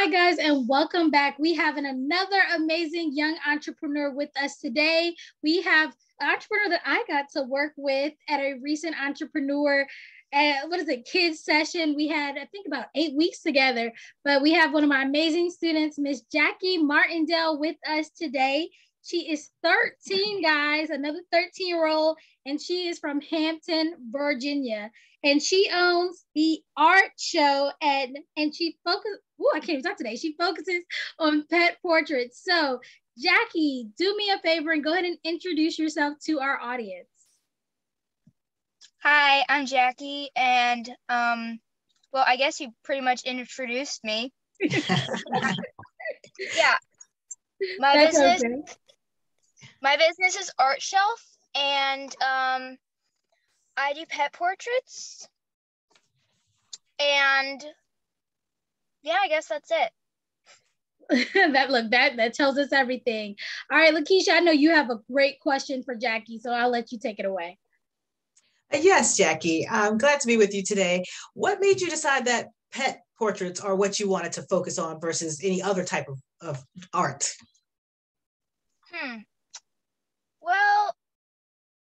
Hi guys, and welcome back. We have another amazing young entrepreneur with us today. We have an entrepreneur that I got to work with at a recent entrepreneur kids session. We had, I think, about 8 weeks together, but we have one of my amazing students, Miss Jackie Martindale, with us today. She is 13, guys, another 13-year-old, and she is from Hampton, Virginia. And she owns the art show and she focuses, I can't even talk today. She focuses on pet portraits. So Jackie, do me a favor and go ahead and introduce yourself to our audience. Hi, I'm Jackie, and well, I guess you pretty much introduced me. Yeah, my business is Art Shelf, and I do pet portraits, and yeah, I guess that's it. that tells us everything. All right, Lakeisha, I know you have a great question for Jackie, so I'll let you take it away. Yes, Jackie, I'm glad to be with you today. What made you decide that pet portraits are what you wanted to focus on versus any other type of art? Well,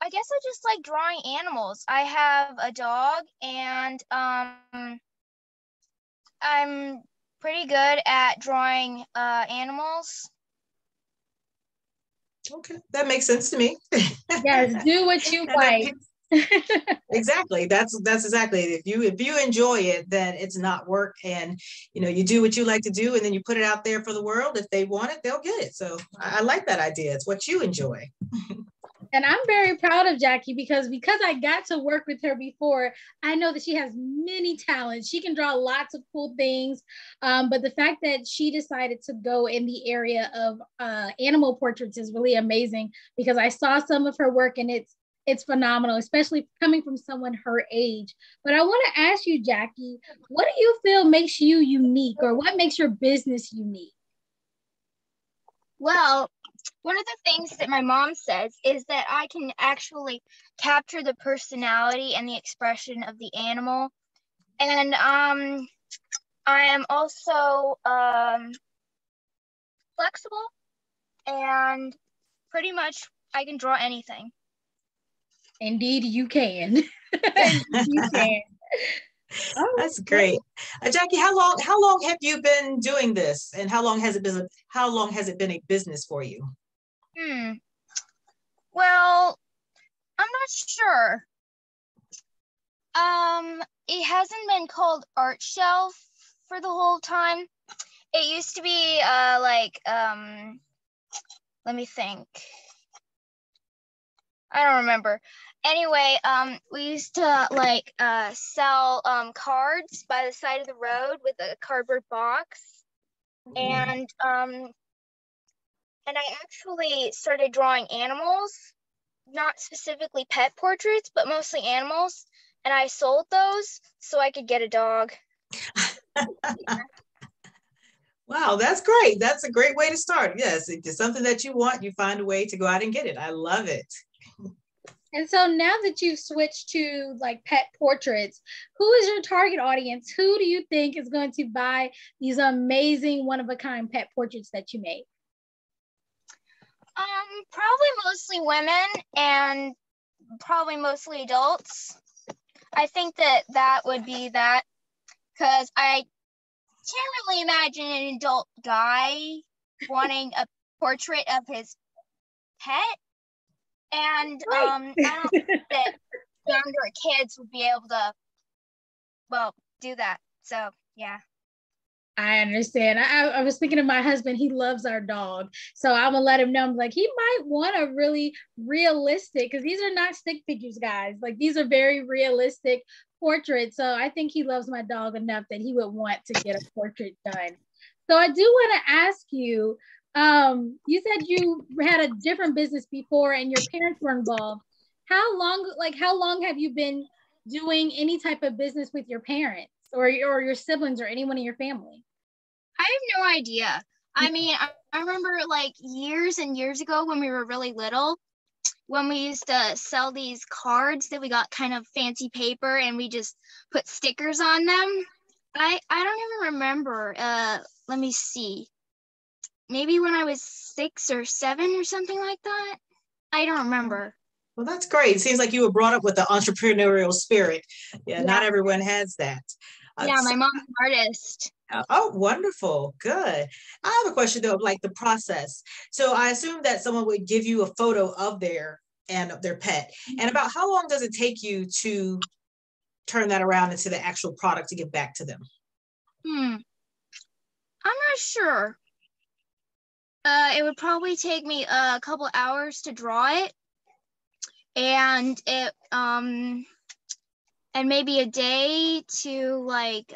I guess I just like drawing animals. I have a dog, and I'm pretty good at drawing animals. Okay, that makes sense to me. Yes, do what you like. Exactly. That's exactly it. If you enjoy it, then it's not work, and you do what you like to do, and then you put it out there for the world. If they want it, they'll get it. So I like that idea. It's what you enjoy. And I'm very proud of Jackie because I got to work with her before, I know that she has many talents. She can draw lots of cool things. But the fact that she decided to go in the area of animal portraits is really amazing because I saw some of her work and it's phenomenal, especially coming from someone her age. But I want to ask you, Jackie, what do you feel makes you unique, or what makes your business unique? Well, one of the things that my mom says is that I can actually capture the personality and the expression of the animal. And I am also flexible, and pretty much I can draw anything. Indeed, you can. You can. Oh, that's great. Jackie, how long have you been doing this, and how long has it been a business for you? Well, I'm not sure. It hasn't been called Art Shelf for the whole time. It used to be let me think. I don't remember. Anyway, we used to sell cards by the side of the road with a cardboard box. And I actually started drawing animals, not specifically pet portraits, but mostly animals. And I sold those so I could get a dog. Wow, that's great. That's a great way to start. Yes, if it's something that you want, you find a way to go out and get it. I love it. And so now that you've switched to like pet portraits, who is your target audience? Who do you think is going to buy these amazing one-of-a-kind pet portraits that you made? Probably mostly women and probably mostly adults. I think that would be that, because I can't really imagine an adult guy wanting a portrait of his pet. And I don't think that younger kids would be able to, do that. So, yeah. I understand. I was thinking of my husband. He loves our dog. So I'm going to let him know. I'm like, he might want a really realistic, because these are not stick figures, guys. Like, these are very realistic portraits. So I think he loves my dog enough that he would want to get a portrait done. So I do want to ask you, you said you had a different business before and your parents were involved. How long have you been doing any type of business with your parents or your siblings or anyone in your family? I have no idea. I mean, I remember like years and years ago when we were really little, when we used to sell these cards that we got kind of fancy paper and we just put stickers on them. I don't even remember. Let me see. Maybe when I was 6 or 7 or something like that. I don't remember. Well, that's great. It seems like you were brought up with the entrepreneurial spirit. Yeah, not everyone has that. Yeah, my mom's an artist. Oh, wonderful. Good. I have a question though, like the process. So I assume that someone would give you a photo of their pet. And about how long does it take you to turn that around into the actual product to get back to them? I'm not sure. It would probably take me a couple hours to draw it, and and maybe a day to like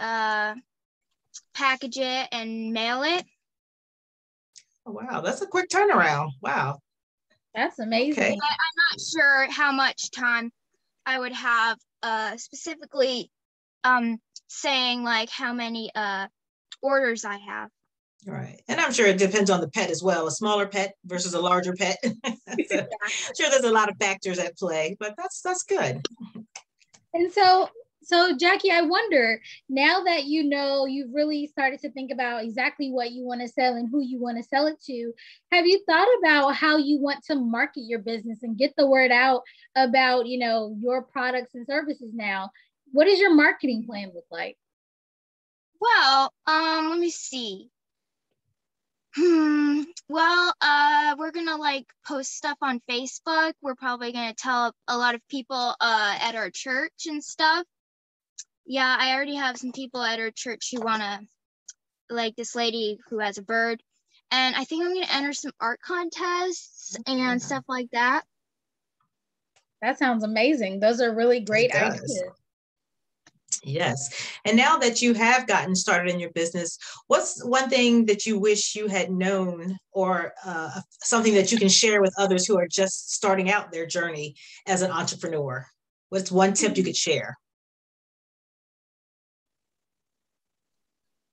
package it and mail it. Oh, wow, that's a quick turnaround. Wow. That's amazing. Okay. I'm not sure how much time I would have specifically saying like how many orders I have. Right. And I'm sure it depends on the pet as well, a smaller pet versus a larger pet. So, I'm sure there's a lot of factors at play, but that's good. And so Jackie, I wonder, now that you know you've really started to think about exactly what you want to sell and who you want to sell it to, have you thought about how you want to market your business and get the word out about, you know, your products and services now? What does your marketing plan look like? Well, let me see. Well, we're gonna like post stuff on Facebook. We're probably gonna tell a lot of people at our church and stuff. Yeah, I already have some people at our church who wanna, like this lady who has a bird. And I think I'm gonna enter some art contests and stuff like that. That sounds amazing. Those are really great ideas. Yes. And now that you have gotten started in your business, what's one thing that you wish you had known, or something that you can share with others who are just starting out their journey as an entrepreneur? What's one tip you could share?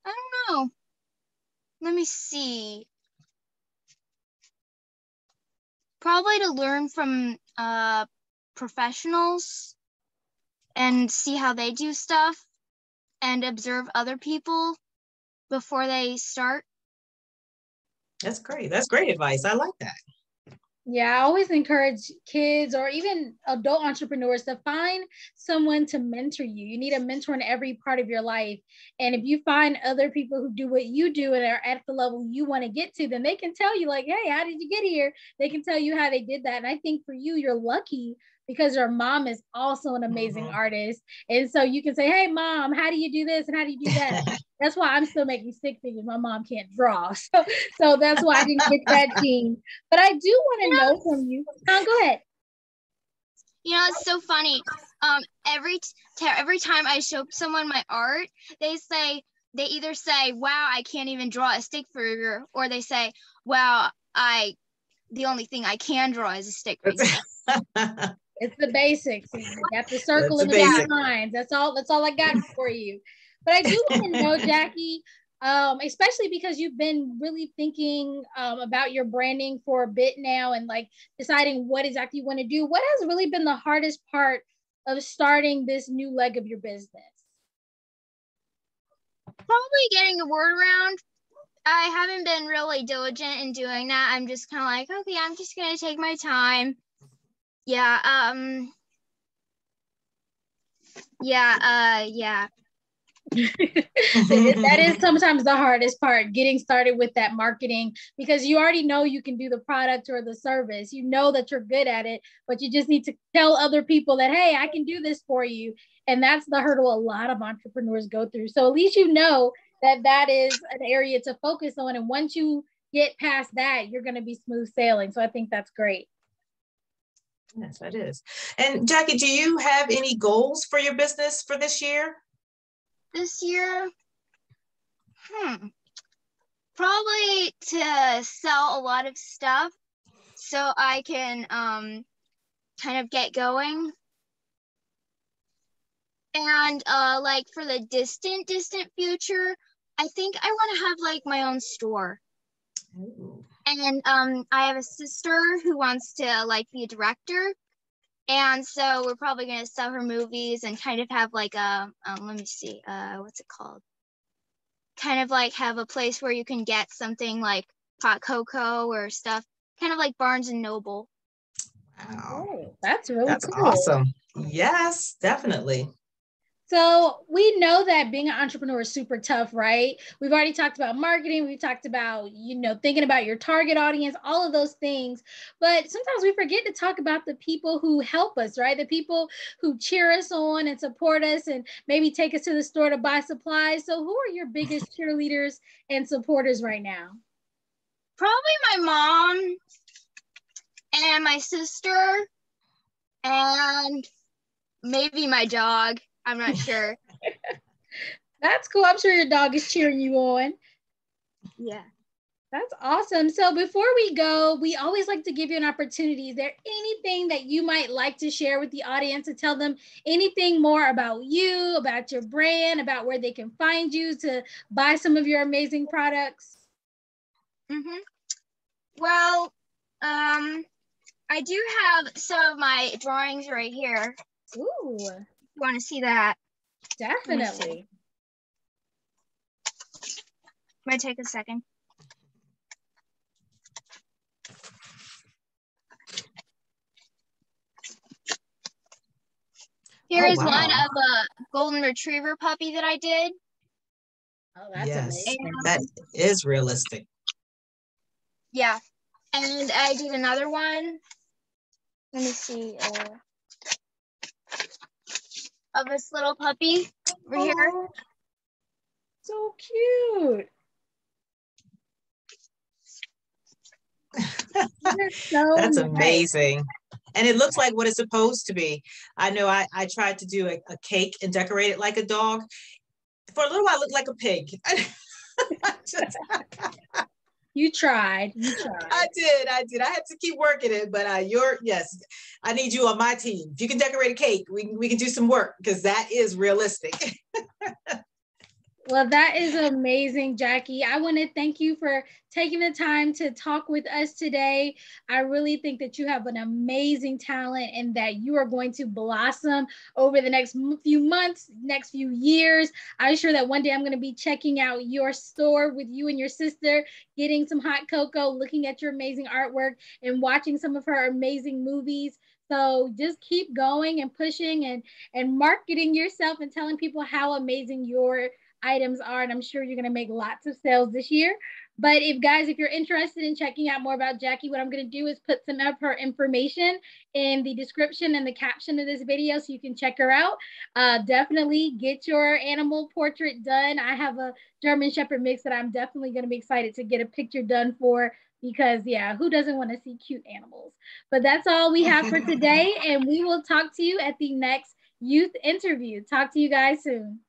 I don't know. Let me see. Probably to learn from professionals and see how they do stuff and observe other people before they start. That's great. That's great advice. I like that. Yeah, I always encourage kids or even adult entrepreneurs to find someone to mentor you. You need a mentor in every part of your life. And if you find other people who do what you do and are at the level you want to get to, then they can tell you, like, hey, how did you get here? They can tell you how they did that. And I think for you, you're lucky because your mom is also an amazing artist. And so you can say, hey, mom, how do you do this? And how do you do that? That's why I'm still making stick figures. My mom can't draw. So that's why I didn't get that gene. But I do want to know from you. Go ahead. You know, it's so funny. Every time I show someone my art, they either say, wow, I can't even draw a stick figure, or they say, wow, the only thing I can draw is a stick figure. It's the basics. You got the circle and the lines. That's all I got for you. But I do want to know, Jackie, especially because you've been really thinking about your branding for a bit now and like deciding what exactly you want to do. What has really been the hardest part of starting this new leg of your business? Probably getting the word around. I haven't been really diligent in doing that. I'm just kind of like, okay, I'm just going to take my time. Yeah. Yeah. That is sometimes the hardest part, getting started with that marketing, because you already know you can do the product or the service. You know that you're good at it, but you just need to tell other people that, hey, I can do this for you. And that's the hurdle a lot of entrepreneurs go through. So at least you know that is an area to focus on. And once you get past that, you're going to be smooth sailing. So I think that's great. Yes, that is. And Jackie, do you have any goals for your business for this year? This year? Probably to sell a lot of stuff so I can kind of get going. And like for the distant future, I think I want to have like my own store. Ooh. And I have a sister who wants to like be a director. And so we're probably going to sell her movies and kind of have like a, let me see, what's it called? kind of like have a place where you can get something like hot cocoa or stuff, kind of like Barnes and Noble. Wow. Oh, that's really That's cool. awesome. Yes, definitely. So we know that being an entrepreneur is super tough, right? We've already talked about marketing. We've talked about, thinking about your target audience, all of those things. But sometimes we forget to talk about the people who help us, right? The people who cheer us on and support us and maybe take us to the store to buy supplies. So who are your biggest cheerleaders and supporters right now? Probably my mom and my sister and maybe my dog. I'm not sure. That's cool. I'm sure your dog is cheering you on. Yeah. That's awesome. So before we go, we always like to give you an opportunity. Is there anything that you might like to share with the audience to tell them anything more about you, about your brand, about where they can find you to buy some of your amazing products? Well, I do have some of my drawings right here. Ooh. You want to see that? Definitely. Might take a second. Here is one of a golden retriever puppy that I did. Oh, that's amazing. That is realistic. Yeah. And I did another one. Let me see. Of this little puppy over here. So cute. That's amazing. And it looks like what it's supposed to be. I know I tried to do a cake and decorate it like a dog. For a little while, it looked like a pig. You tried. I did. I had to keep working it, but yes, I need you on my team. If you can decorate a cake, we can do some work because that is realistic. Well, that is amazing, Jackie. I want to thank you for taking the time to talk with us today. I really think that you have an amazing talent and that you are going to blossom over the next few months, next few years. I'm sure that one day I'm going to be checking out your store with you and your sister, getting some hot cocoa, looking at your amazing artwork and watching some of her amazing movies. So just keep going and pushing and marketing yourself and telling people how amazing your items are, and I'm sure you're going to make lots of sales this year. But if you're interested in checking out more about Jackie, what I'm going to do is put some of her information in the description and the caption of this video so you can check her out. Definitely get your animal portrait done. I have a German Shepherd mix that I'm definitely going to be excited to get a picture done for, because yeah, who doesn't want to see cute animals? But that's all we have for today, and we will talk to you at the next youth interview. Talk to you guys soon.